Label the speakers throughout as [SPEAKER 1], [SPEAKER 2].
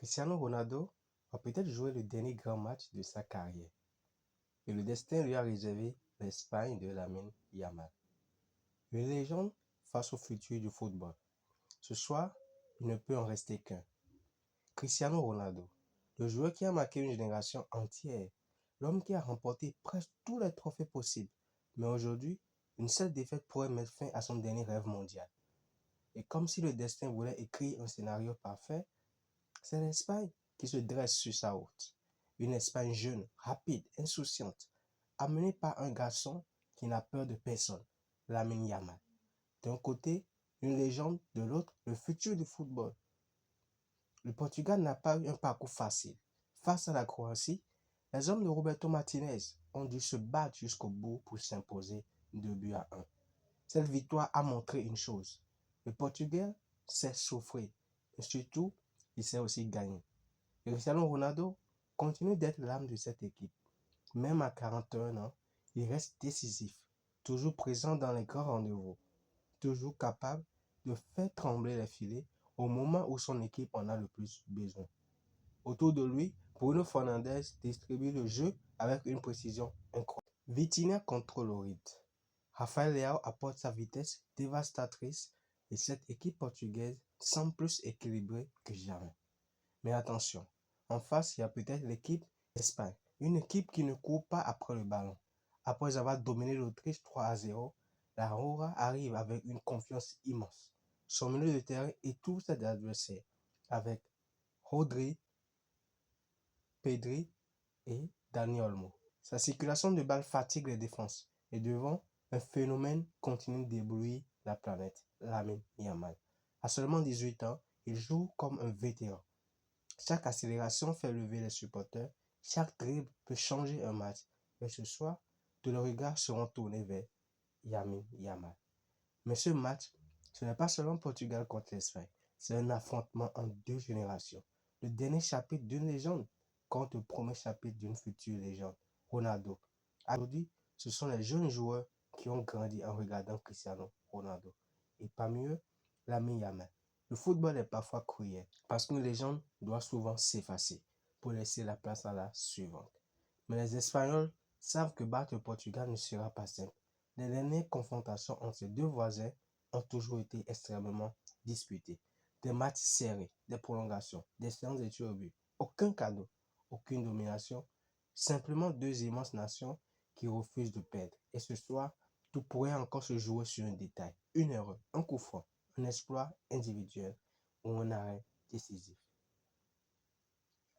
[SPEAKER 1] Cristiano Ronaldo va peut-être jouer le dernier grand match de sa carrière. Et le destin lui a réservé l'Espagne de Lamine Yamal. Une légende face au futur du football. Ce soir, il ne peut en rester qu'un. Cristiano Ronaldo, le joueur qui a marqué une génération entière, l'homme qui a remporté presque tous les trophées possibles. Mais aujourd'hui, une seule défaite pourrait mettre fin à son dernier rêve mondial. Et comme si le destin voulait écrire un scénario parfait, c'est l'Espagne qui se dresse sur sa route. Une Espagne jeune, rapide, insouciante, amenée par un garçon qui n'a peur de personne, Lamine Yamal. D'un côté, une légende, de l'autre, le futur du football. Le Portugal n'a pas eu un parcours facile. Face à la Croatie, les hommes de Roberto Martinez ont dû se battre jusqu'au bout pour s'imposer 2-1. Cette victoire a montré une chose. Le Portugal sait souffrir et surtout, il sait aussi gagner. Et Cristiano Ronaldo continue d'être l'âme de cette équipe. Même à 41 ans, il reste décisif, toujours présent dans les grands rendez-vous, toujours capable de faire trembler les filets au moment où son équipe en a le plus besoin. Autour de lui, Bruno Fernandes distribue le jeu avec une précision incroyable. Vitinha contrôle le rythme. Rafael Leao apporte sa vitesse dévastatrice et cette équipe portugaise semble plus équilibrée que jamais. Mais attention, en face, il y a peut-être l'équipe d'Espagne. Une équipe qui ne court pas après le ballon. Après avoir dominé l'Autriche 3-0, la Roja arrive avec une confiance immense. Son milieu de terrain étouffe ses adversaires avec Rodri, Pedri et Dani Olmo. Sa circulation de balles fatigue les défenses et devant, un phénomène continue d'éblouir la planète, Lamine Yamal. À seulement 18 ans, il joue comme un vétéran. Chaque accélération fait lever les supporters, chaque dribble peut changer un match. Mais ce soir, tous les regards seront tournés vers Lamine Yamal. Mais ce match, ce n'est pas seulement Portugal contre l'Espagne, c'est un affrontement en deux générations. Le dernier chapitre d'une légende contre le premier chapitre d'une future légende, Ronaldo. Aujourd'hui, ce sont les jeunes joueurs qui ont grandi en regardant Cristiano Ronaldo. Et parmi eux, Lamine Yamal. Le football est parfois cruel parce qu'une légende doit souvent s'effacer pour laisser la place à la suivante. Mais les Espagnols savent que battre le Portugal ne sera pas simple. Les dernières confrontations entre ces deux voisins ont toujours été extrêmement disputées. Des matchs serrés, des prolongations, des séances de tirs au but. Aucun cadeau, aucune domination. Simplement deux immenses nations qui refusent de perdre. Et ce soir, tout pourrait encore se jouer sur un détail, une erreur, un coup franc, un exploit individuel ou un arrêt décisif.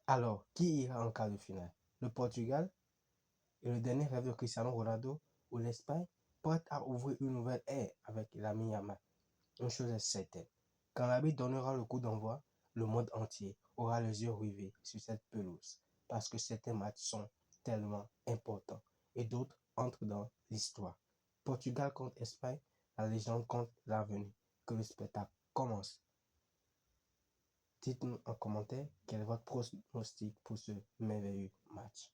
[SPEAKER 1] Alors, qui ira en quart de finale? Le Portugal et le dernier rêve de Cristiano Ronaldo ou l'Espagne, prête à ouvrir une nouvelle ère avec Lamine Yamal? Une chose est certaine, quand l'arbitre donnera le coup d'envoi, le monde entier aura les yeux rivés sur cette pelouse parce que certains matchs sont tellement importants et d'autres entrent dans l'histoire. Portugal contre Espagne, la légende contre l'avenir. Que le spectacle commence. Dites-nous en commentaire quel est votre pronostic pour ce merveilleux match.